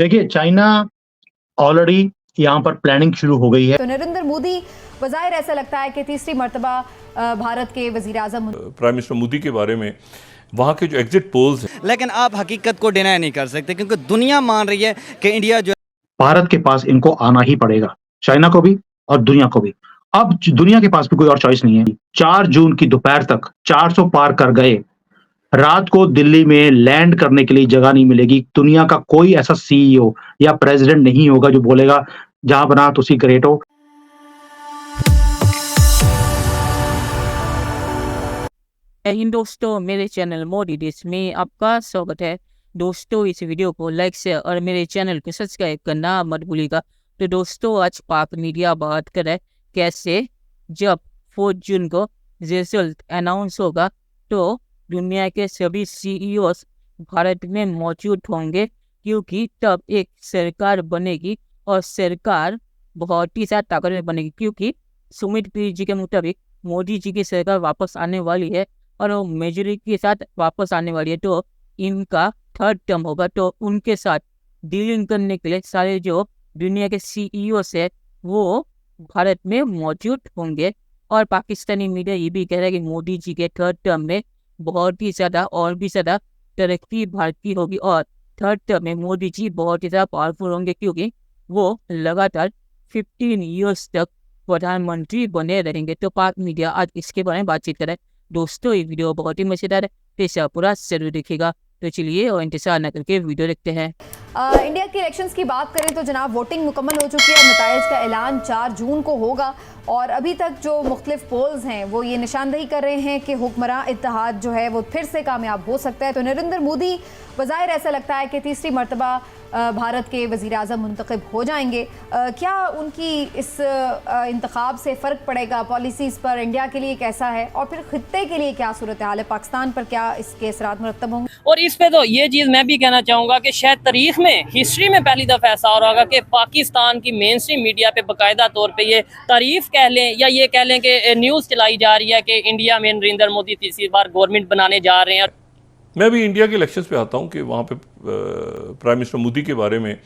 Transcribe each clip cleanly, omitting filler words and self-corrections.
देखिए, China already यहाँ पर प्लानिंग शुरू हो गई है। तो नरेंद्र मोदी बज़ाहिर ऐसा लगता है कि तीसरी मर्तबा भारत के वज़ीर-ए-आज़म प्राइम मिनिस्टर मोदी के बारे में वहाँ के जो एग्जिट पोल्स हैं, लेकिन आप हकीकत को डिनाई नहीं कर सकते क्योंकि दुनिया मान रही है कि इंडिया जो भारत के पास इनको आना ही पड़ेगा, चाइना को भी और दुनिया को भी। अब दुनिया के पास भी कोई और चॉइस नहीं है। 4 जून की दोपहर तक 400 पार कर गए। रात को दिल्ली में लैंड करने के लिए जगह नहीं मिलेगी। दुनिया का कोई ऐसा सीईओ या प्रेसिडेंट नहीं होगा जो बोलेगा जहां बना तुसी ग्रेट हो। हिंद दोस्तों, मेरे चैनल मोदी डिश में आपका स्वागत है। दोस्तों, इस वीडियो को लाइक शेयर और मेरे चैनल को सब्सक्राइब करना मत भूलिएगा। तो दोस्तों, आज पाक मीडिया बात करे कैसे जब 4 जून को रिजल्ट अनाउंस होगा तो दुनिया के सभी सीईओस भारत में मौजूद होंगे, क्योंकि तब एक सरकार बनेगी और सरकार बहुत ही ज़्यादा ताकतवर बनेगी, क्योंकि सुमित पी जी के मुताबिक मोदी जी की सरकार वापस आने वाली है और वो मेजोरिटी के साथ वापस आने वाली है। तो इनका थर्ड टर्म होगा, तो उनके साथ डीलिंग करने के लिए सारे जो दुनिया के सीईओस है वो भारत में मौजूद होंगे। और पाकिस्तानी मीडिया ये भी कह रहा है कि मोदी जी के थर्ड टर्म में बहुत ही ज़्यादा और भी ज़्यादा तरक्की भारत की होगी और थर्ड टर्म में मोदी जी बहुत ही ज़्यादा पावरफुल होंगे, क्योंकि वो लगातार 15 ईयर्स तक प्रधानमंत्री बने रहेंगे। तो पाक मीडिया आज इसके बारे में बातचीत कर रहा है। दोस्तों, ये वीडियो बहुत ही मज़ेदार है, तो इसे पूरा जरूर देखिएगा। तो चलिए और इंतजार न करके वीडियो देखते हैं। इंडिया के इलेक्शंस की बात करें तो जनाब वोटिंग मुकम्मल हो चुकी है। नताइज का ऐलान 4 जून को होगा और अभी तक जो मुख्तलिफ पोल्स हैं वो ये निशानदही कर रहे हैं कि हुक्मरान इत्तेहाद जो है वो फिर से कामयाब हो सकता है। तो नरेंद्र मोदी बज़ाहिर ऐसा लगता है कि तीसरी मर्तबा भारत के वज़ीर-ए-आज़म मुंतखब हो जाएंगे। क्या उनकी इस इंतखाब से फ़र्क पड़ेगा पॉलिसीज़ पर? इंडिया के लिए कैसा है और फिर खित्ते के लिए क्या सूरत हाल है? पाकिस्तान पर क्या इसके असरात मुरतब होंगे? और इस पे तो ये चीज़ मैं भी कहना चाहूँगा कि शायद तारीख में हिस्ट्री में पहली दफ़ा ऐसा हो रहा होगा कि पाकिस्तान की मेन स्ट्रीम मीडिया पे बाकायदा तौर पे ये तारीफ कह लें या ये कह लें कि न्यूज़ चलाई जा रही है कि इंडिया में नरेंद्र मोदी तीसरी बार गवर्नमेंट बनाने जा रहे हैं। मैं भी इंडिया के इलेक्शंस पे आता हूँ कि वहाँ पे प्राइम मिनिस्टर मोदी के बारे में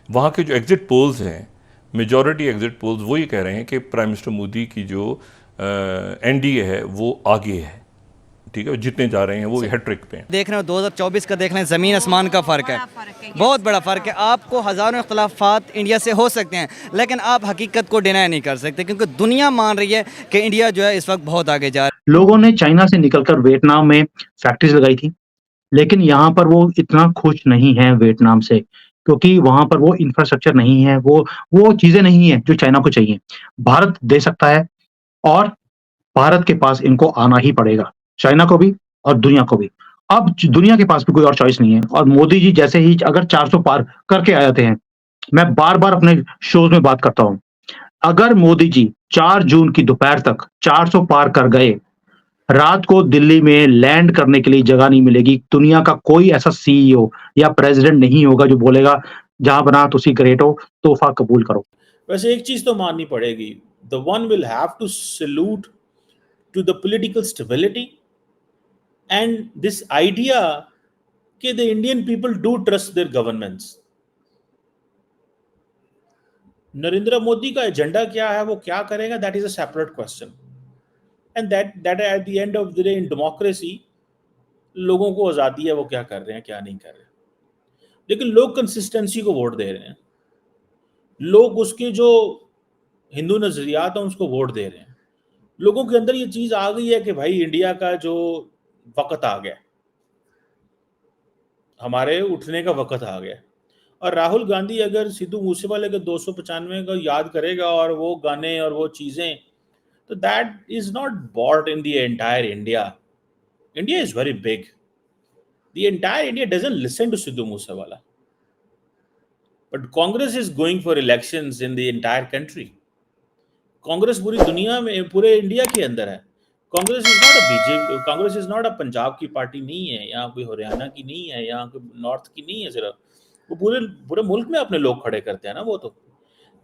वहाँ के जो एग्जिट पोल्स हैं, मेजॉरिटी एग्जिट पोल्स वो ये कह रहे हैं कि प्राइम मिनिस्टर मोदी की जो एनडीए है वो आगे है। ठीक है, जितने जा रहे हैं वो हैट्रिक पे हैं। देख रहे हो 2024 का देख रहे हैं, ज़मीन आसमान का फ़र्क है, बहुत बड़ा फ़र्क है। आपको हज़ारों इख्तलाफात इंडिया से हो सकते हैं, लेकिन आप हकीकत को डिनाई नहीं कर सकते क्योंकि दुनिया मान रही है कि इंडिया जो है इस वक्त बहुत आगे जा रहा है। लोगों ने चाइना से निकलकर वियतनाम में फैक्ट्रीज लगाई थी, लेकिन यहाँ पर वो इतना खुश नहीं है वियतनाम से, क्योंकि वहाँ पर वो इंफ्रास्ट्रक्चर नहीं है, वो चीज़ें नहीं है जो चाइना को चाहिए। भारत दे सकता है और भारत के पास इनको आना ही पड़ेगा, चाइना को भी और दुनिया को भी। अब दुनिया के पास भी कोई और चॉइस नहीं है और मोदी जी जैसे ही अगर 400 पार करके आ जाते हैं, मैं बार-बार अपने शोज़ में बात करता हूँ, अगर मोदी जी 4 जून की दोपहर तक 400 पार कर गए, रात को दिल्ली में लैंड करने के लिए जगह नहीं मिलेगी। दुनिया का कोई ऐसा सीईओ या प्रेसिडेंट नहीं होगा जो बोलेगा जहां बना तुसी ग्रेट हो, तोहफा कबूल करो। वैसे एक चीज तो माननी पड़ेगी, the one will have to salute to the political stability and this idea कि the Indian people do trust their governments. Narendra Modi का एजेंडा क्या है, वो क्या करेगा, that is a separate question and that at the end of the day in democracy लोगों को आज़ादी है वो क्या कर रहे हैं क्या नहीं कर रहे हैं, लेकिन लोग कंसिस्टेंसी को वोट दे रहे हैं, लोग उसके जो हिंदू नजरियात हैं उसको वोट दे रहे हैं। लोगों के अंदर ये चीज आ गई है कि भाई इंडिया का जो वक्त आ गया, हमारे उठने का वक्त आ गया। और राहुल गांधी अगर सिद्धू मूसेवाले के 295 को याद करेगा और वो गाने और वो चीजें, तो that is not bought in the entire India. India is very big, the entire India doesn't listen to Sidhu Moosewala, but Congress is going for elections in the entire country. Congress पूरी दुनिया में, पूरे इंडिया के अंदर है। Congress is not a BJP, Congress is not a Punjab की party नहीं है, यहाँ कोई हरियाणा की नहीं है, यहाँ कोई नॉर्थ की नहीं है, सिर्फ वो पूरे पूरे मुल्क में अपने लोग खड़े करते हैं ना, वो तो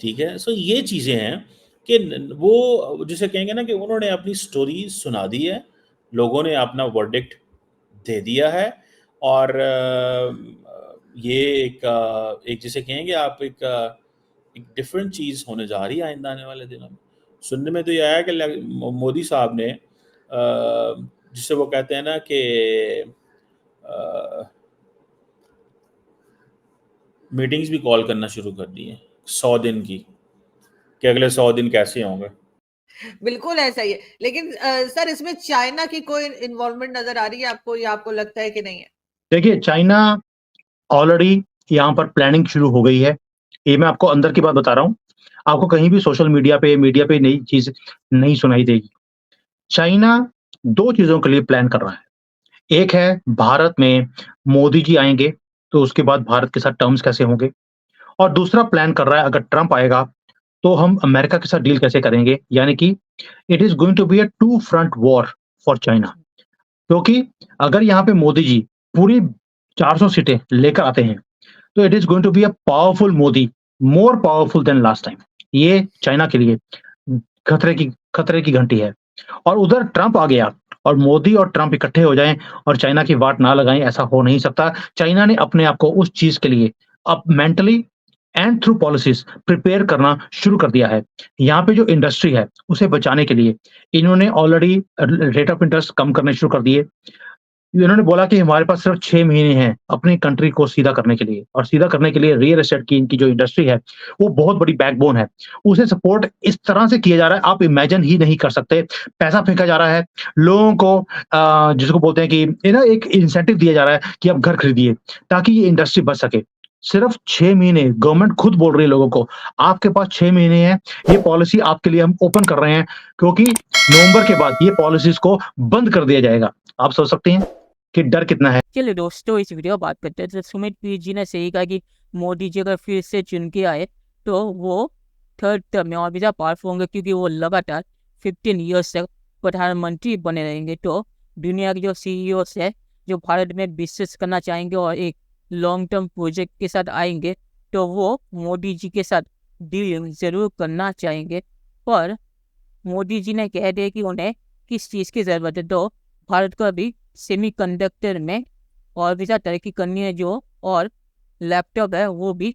ठीक है। सो ये चीजें हैं कि वो जिसे कहेंगे ना कि उन्होंने अपनी स्टोरी सुना दी है, लोगों ने अपना वर्डिक्ट दे दिया है और ये एक जिसे कहेंगे आप एक डिफरेंट चीज़ होने जा रही है आइंदा आने वाले दिनों में। सुनने में तो ये आया कि मोदी साहब ने जिसे वो कहते हैं ना कि मीटिंग्स भी कॉल करना शुरू कर दी हैं 100 दिन की, कि अगले 100 दिन कैसे होंगे। बिल्कुल ऐसा ही है। लेकिन सर इसमें चाइना की कोई इन्वॉल्वमेंट नजर आ रही है आपको, या आपको लगता है कि नहीं है? देखिए, चाइना ऑलरेडी यहाँ पर प्लानिंग शुरू हो गई है। ये मैं आपको अंदर की बात बता रहा हूँ। आपको कहीं भी सोशल मीडिया पे नई चीज़ नहीं सुनाई देगी। चाइना 2 चीज़ों के लिए प्लान कर रहा है। एक है भारत में मोदी जी आएँगे, तो उसके बाद भारत के साथ टर्म्स कैसे होंगे? और दूसरा प्लान कर रहा है अगर ट्रम्प आएगा, तो हम अमेरिका के साथ डील कैसे करेंगे? यानी कि it is going to be a two front war for China. क्योंकि अगर यहाँ पे मोदी जी पूरी 400 सीटें लेकर आते हैं, तो it is going to be a powerful Modi, more powerful than last time. ये चाइना के लिए खतरे की घंटी है। और उधर ट्रम्प आ गया और मोदी और ट्रम्प इकट्ठे हो जाएँ और चाइना की वाट ना लगाएँ, ऐसा हो नहीं सकता। चाइना ने अपने आप को उस चीज़ के लिए अब mentally and through policies prepare करना शुरू कर दिया है। यहाँ पे जो इंडस्ट्री है, उसे बचाने के लिए इन्होंने ऑलरेडी रेट ऑफ इंटरेस्ट कम करने शुरू कर दिए। इन्होंने बोला कि हमारे पास सिर्फ 6 महीने हैं अपनी कंट्री को सीधा करने के लिए, और सीधा करने के लिए रियल एस्टेट की इनकी जो इंडस्ट्री है, वो बहुत बड़ी बैकबोन है। उसे सपोर्ट इस तरह से किया जा रहा है, आप इमेजिन ही नहीं कर सकते। पैसा फेंका जा रहा है, लोगों को जिसको बोलते हैं कि एक इंसेंटिव दिया जा रहा है कि आप घर खरीदिए, ताकि ये इंडस्ट्री बच सके। सिर्फ 6 महीने गवर्नमेंट खुद बोल रही है लोगों को, आपके पास 6 महीने हैं, ये पॉलिसी आपके लिए हम ओपन कर रहे हैं, क्योंकि नवंबर के बाद ये पॉलिसीज़ को बंद कर दिया जाएगा। आप सोच सकते हैं कि डर कितना है। चलिए दोस्तों, इस वीडियो बात करते हैं। तो सुमित पीर जी ने सही कहा कि मोदी जी अगर फिर से चुन के आए, तो वो थर्ड टर्म में और भी ज़्यादा पावरफुल होंगे, क्योंकि वो लगातार 15 ईयर्स तक प्रधानमंत्री बने रहेंगे। तो दुनिया के जो CEOs है, जो भारत में बिजनेस करना चाहेंगे और एक लॉन्ग टर्म प्रोजेक्ट के साथ आएंगे, तो वो मोदी जी के साथ डील ज़रूर करना चाहेंगे। पर मोदी जी ने कह दिया कि उन्हें किस चीज़ की ज़रूरत है। तो भारत को अभी सेमीकंडक्टर में और भी ज़्यादा तरक्की करनी है, जो और लैपटॉप है वो भी,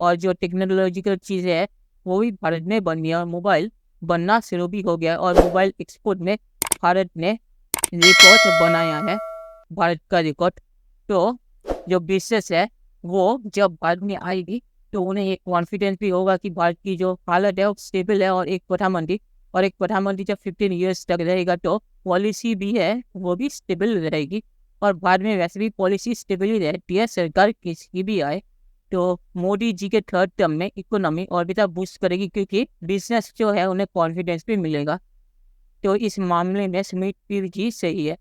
और जो टेक्नोलॉजिकल चीज़ें है वो भी भारत में बननी है, और मोबाइल बनना शुरू भी हो गया है। और मोबाइल एक्सपोर्ट में भारत ने रिकॉर्ड बनाया है, भारत का रिकॉर्ड। तो जो बिजनेस है वो जब भारत में आएगी, तो उन्हें एक कॉन्फिडेंस भी होगा कि भारत की जो हालत है वो स्टेबल है, और एक प्रधानमंत्री जब 15 ईयर्स तक रहेगा, तो पॉलिसी भी है वो भी स्टेबल रहेगी। और भारत में वैसे भी पॉलिसी स्टेबल ही रहती है, सरकार किसी भी आए। तो मोदी जी के थर्ड टर्म में इकोनॉमी और भी ज़्यादा बूस्ट करेगी, क्योंकि बिजनेस जो है उन्हें कॉन्फिडेंस भी मिलेगा। तो इस मामले में सुमित पीर जी सही है।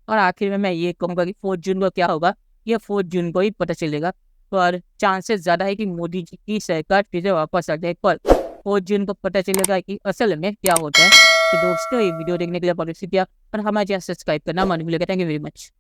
और आखिर में मैं ये कहूँगा कि 4 जून को क्या होगा, ये 4 जून को ही पता चलेगा। पर चांसेस ज़्यादा है कि मोदी जी की सरकार फिर से वापस आ जाए, पर 4 जून को पता चलेगा कि असल में क्या होता है। तो दोस्तों, ये वीडियो देखने के लिए बहुत शुक्रिया, और हमारे चैनल सब्सक्राइब करना मत भूलिएगा। Thank you very much.